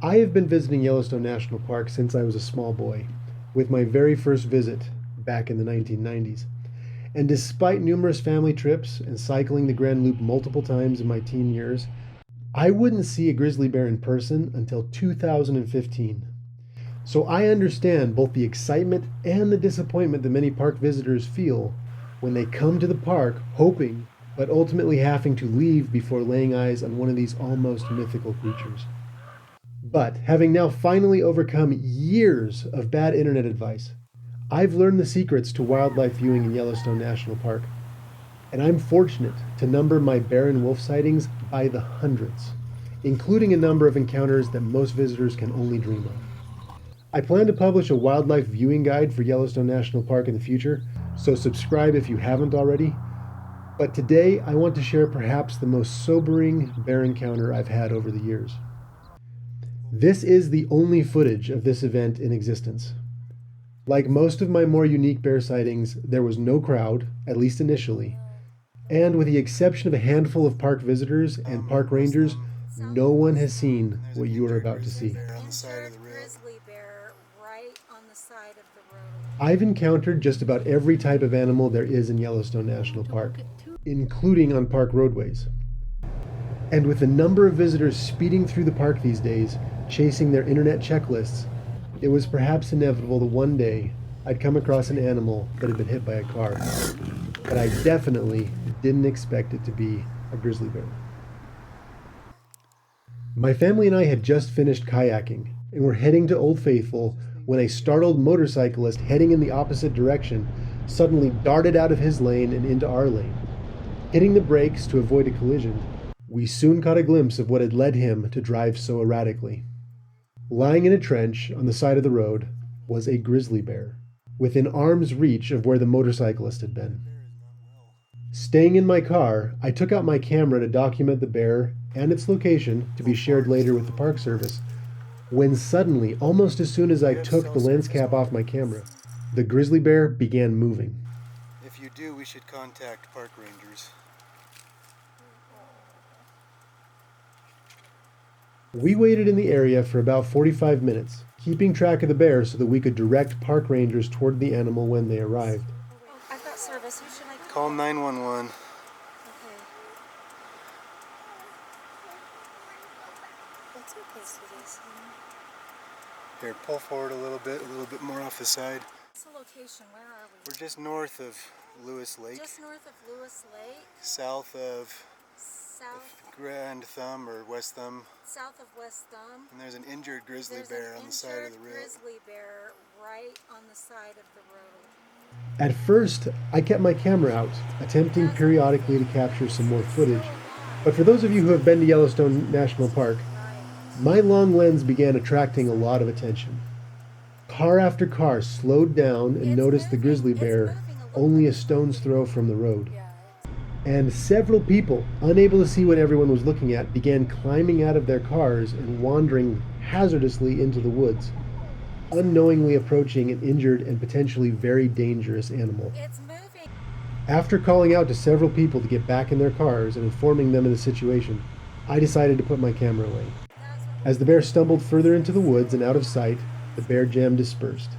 I have been visiting Yellowstone National Park since I was a small boy, with my very first visit back in the 1990s. And despite numerous family trips and cycling the Grand Loop multiple times in my teen years, I wouldn't see a grizzly bear in person until 2015. So I understand both the excitement and the disappointment that many park visitors feel when they come to the park hoping, but ultimately having to leave before laying eyes on one of these almost mythical creatures. But having now finally overcome years of bad internet advice, I've learned the secrets to wildlife viewing in Yellowstone National Park. And I'm fortunate to number my bear and wolf sightings by the hundreds, including a number of encounters that most visitors can only dream of. I plan to publish a wildlife viewing guide for Yellowstone National Park in the future, so subscribe if you haven't already. But today I want to share perhaps the most sobering bear encounter I've had over the years. This is the only footage of this event in existence. Like most of my more unique bear sightings, there was no crowd, at least initially, and with the exception of a handful of park visitors and park rangers, no one has seen what you are about to see. Grizzly bear right on the side of the road. I've encountered just about every type of animal there is in Yellowstone National Park, including on park roadways. And with the number of visitors speeding through the park these days, chasing their internet checklists, it was perhaps inevitable that one day I'd come across an animal that had been hit by a car. But I definitely didn't expect it to be a grizzly bear. My family and I had just finished kayaking and were heading to Old Faithful when a startled motorcyclist heading in the opposite direction suddenly darted out of his lane and into our lane. Hitting the brakes to avoid a collision, we soon caught a glimpse of what had led him to drive so erratically. Lying in a trench on the side of the road was a grizzly bear, within arm's reach of where the motorcyclist had been. Staying in my car, I took out my camera to document the bear and its location to be shared later with the Park Service, when suddenly, almost as soon as I took the lens cap off my camera, the grizzly bear began moving. If you do, we should contact park rangers. We waited in the area for about 45 minutes, keeping track of the bear so that we could direct park rangers toward the animal when they arrived. I've got service. Who should I Call 911. Okay. That's okay, sweeties. Here, pull forward a little bit more off the side. What's the location? Where are we? We're just north of Lewis Lake, Just north of Lewis Lake, south of south Grand Thumb or West Thumb, of West Thumb. and there's an injured grizzly There's bear an on the side of the injured road. grizzly bear right on the side of the road. At first, I kept my camera out, attempting periodically to capture some more footage. But for those of you who have been to Yellowstone National Park, my long lens began attracting a lot of attention. Car after car slowed down and noticed the grizzly bear only a stone's throw from the road. And several people, unable to see what everyone was looking at, began climbing out of their cars and wandering hazardously into the woods, unknowingly approaching an injured and potentially very dangerous animal. It's moving. After calling out to several people to get back in their cars and informing them of the situation, I decided to put my camera away. As the bear stumbled further into the woods and out of sight, the bear jam dispersed.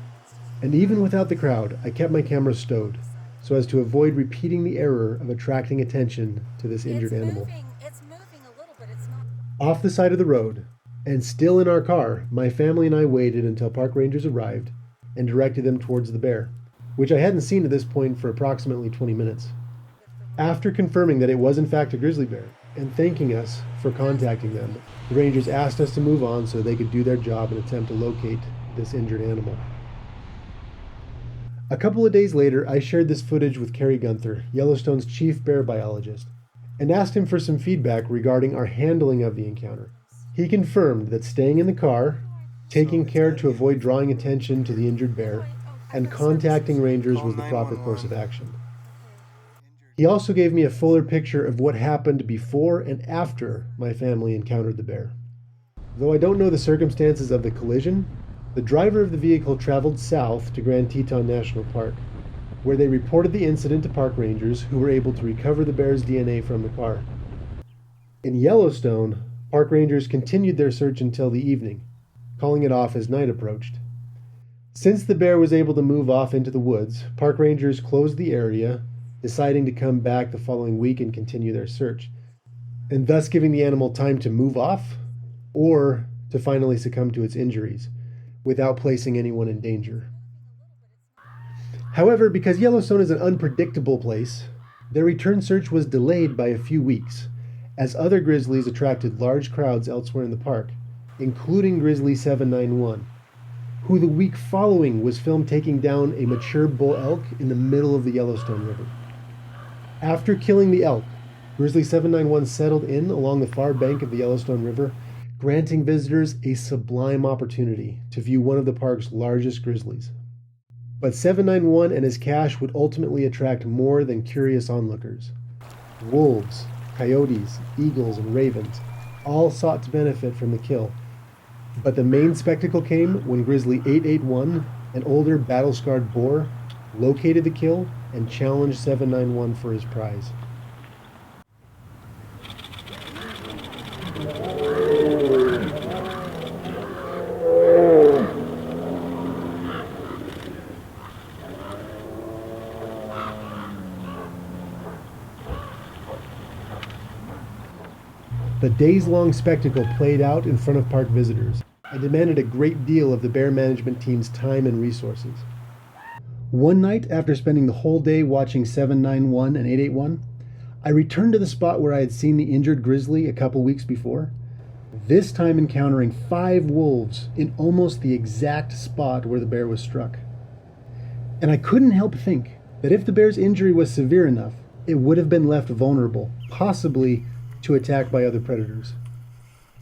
And even without the crowd, I kept my camera stowed, so as to avoid repeating the error of attracting attention to this injured animal. It's moving a little bit. It's not. Off the side of the road, and still in our car, my family and I waited until park rangers arrived and directed them towards the bear, which I hadn't seen at this point for approximately 20 minutes. After confirming that it was in fact a grizzly bear, and thanking us for contacting them, the rangers asked us to move on so they could do their job and attempt to locate this injured animal. A couple of days later, I shared this footage with Kerry Gunther, Yellowstone's chief bear biologist, and asked him for some feedback regarding our handling of the encounter. He confirmed that staying in the car, taking care to avoid drawing attention to the injured bear, and contacting rangers was the proper course of action. He also gave me a fuller picture of what happened before and after my family encountered the bear. Though I don't know the circumstances of the collision, the driver of the vehicle traveled south to Grand Teton National Park, where they reported the incident to park rangers who were able to recover the bear's DNA from the car. In Yellowstone, park rangers continued their search until the evening, calling it off as night approached. Since the bear was able to move off into the woods, park rangers closed the area, deciding to come back the following week and continue their search, and thus giving the animal time to move off or to finally succumb to its injuries without placing anyone in danger. However, because Yellowstone is an unpredictable place, their return search was delayed by a few weeks, as other grizzlies attracted large crowds elsewhere in the park, including Grizzly 791, who the week following was filmed taking down a mature bull elk in the middle of the Yellowstone River. After killing the elk, Grizzly 791 settled in along the far bank of the Yellowstone River, granting visitors a sublime opportunity to view one of the park's largest grizzlies. But 791 and his cache would ultimately attract more than curious onlookers. Wolves, coyotes, eagles, and ravens all sought to benefit from the kill. But the main spectacle came when Grizzly 881, an older battle-scarred boar, located the kill and challenged 791 for his prize. The days-long spectacle played out in front of park visitors and demanded a great deal of the bear management team's time and resources. One night, after spending the whole day watching 791 and 881, I returned to the spot where I had seen the injured grizzly a couple weeks before, this time encountering 5 wolves in almost the exact spot where the bear was struck. And I couldn't help think that if the bear's injury was severe enough, it would have been left vulnerable, possibly to attack by other predators.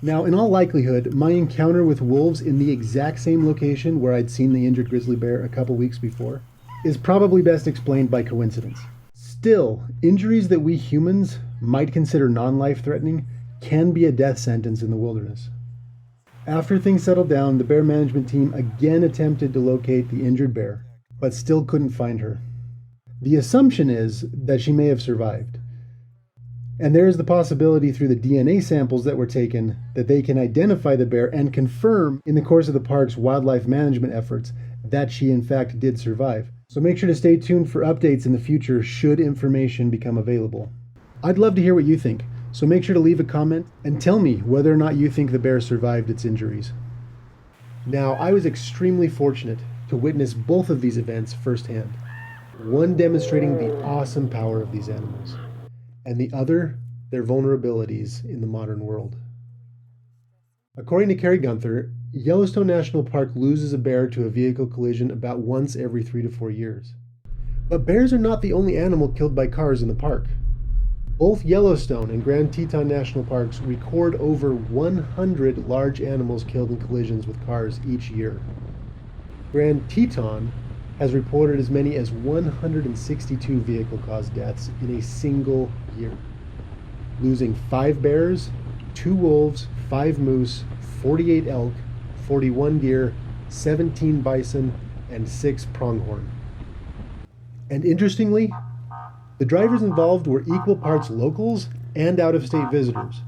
Now, in all likelihood, my encounter with wolves in the exact same location where I'd seen the injured grizzly bear a couple weeks before is probably best explained by coincidence. Still, injuries that we humans might consider non-life-threatening can be a death sentence in the wilderness. After things settled down, the bear management team again attempted to locate the injured bear, but still couldn't find her. The assumption is that she may have survived. And there is the possibility through the DNA samples that were taken that they can identify the bear and confirm in the course of the park's wildlife management efforts that she in fact did survive. So make sure to stay tuned for updates in the future should information become available. I'd love to hear what you think, so make sure to leave a comment and tell me whether or not you think the bear survived its injuries. Now, I was extremely fortunate to witness both of these events firsthand, one demonstrating the awesome power of these animals, and the other, their vulnerabilities in the modern world. According to Carrie Gunther, Yellowstone National Park loses a bear to a vehicle collision about once every 3 to 4 years. But bears are not the only animal killed by cars in the park. Both Yellowstone and Grand Teton National Parks record over 100 large animals killed in collisions with cars each year. Grand Teton has reported as many as 162 vehicle-caused deaths in a single year, losing 5 bears, 2 wolves, 5 moose, 48 elk, 41 deer, 17 bison, and 6 pronghorn. And interestingly, the drivers involved were equal parts locals and out-of-state visitors,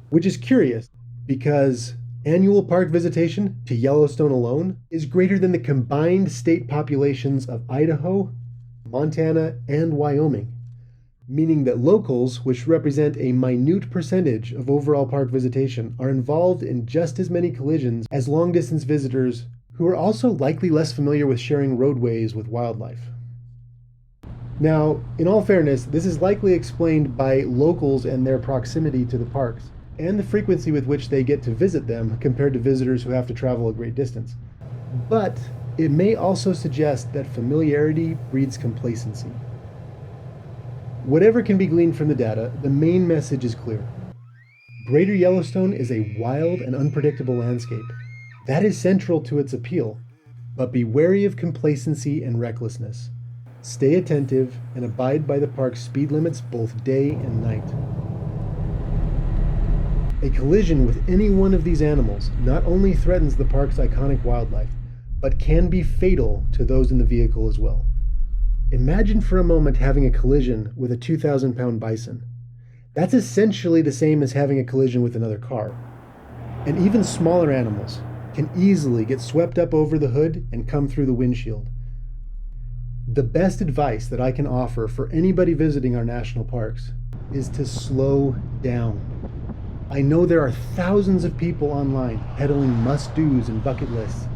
which is curious because annual park visitation to Yellowstone alone is greater than the combined state populations of Idaho, Montana, and Wyoming, meaning that locals, which represent a minute percentage of overall park visitation, are involved in just as many collisions as long-distance visitors who are also likely less familiar with sharing roadways with wildlife. Now, in all fairness, this is likely explained by locals and their proximity to the parks, and the frequency with which they get to visit them compared to visitors who have to travel a great distance. But it may also suggest that familiarity breeds complacency. Whatever can be gleaned from the data, the main message is clear. Greater Yellowstone is a wild and unpredictable landscape. That is central to its appeal, but be wary of complacency and recklessness. Stay attentive and abide by the park's speed limits both day and night. A collision with any one of these animals not only threatens the park's iconic wildlife, but can be fatal to those in the vehicle as well. Imagine for a moment having a collision with a 2,000-pound bison. That's essentially the same as having a collision with another car. And even smaller animals, can easily get swept up over the hood and come through the windshield. The best advice that I can offer for anybody visiting our national parks is to slow down. I know there are thousands of people online peddling must-dos and bucket lists,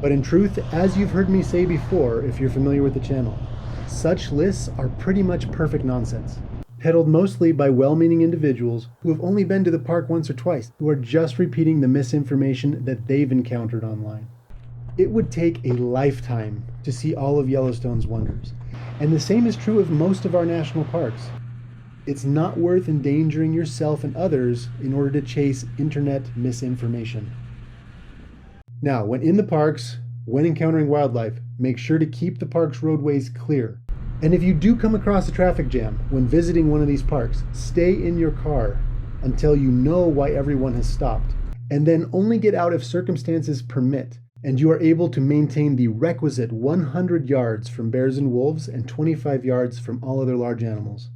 but in truth, as you've heard me say before if you're familiar with the channel, such lists are pretty much perfect nonsense, peddled mostly by well-meaning individuals who have only been to the park once or twice, who are just repeating the misinformation that they've encountered online. It would take a lifetime to see all of Yellowstone's wonders, and the same is true of most of our national parks. It's not worth endangering yourself and others in order to chase internet misinformation. Now, when in the parks, when encountering wildlife, make sure to keep the park's roadways clear. And if you do come across a traffic jam when visiting one of these parks, stay in your car until you know why everyone has stopped, and then only get out if circumstances permit, and you are able to maintain the requisite 100 yards from bears and wolves and 25 yards from all other large animals.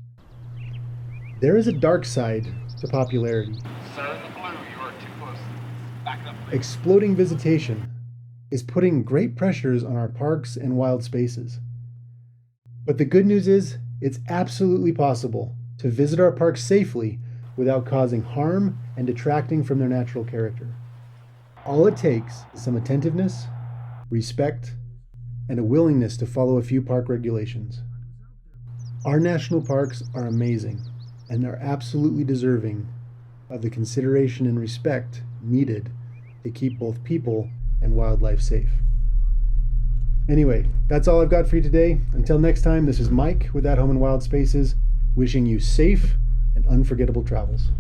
There is a dark side to popularity. Sir, in the blue, you are too close. Back it up, please. Exploding visitation is putting great pressures on our parks and wild spaces. But the good news is, it's absolutely possible to visit our parks safely without causing harm and detracting from their natural character. All it takes is some attentiveness, respect, and a willingness to follow a few park regulations. Our national parks are amazing, and are absolutely deserving of the consideration and respect needed to keep both people and wildlife safe. Anyway, that's all I've got for you today. Until next time, this is Mike with At Home in Wild Spaces, wishing you safe and unforgettable travels.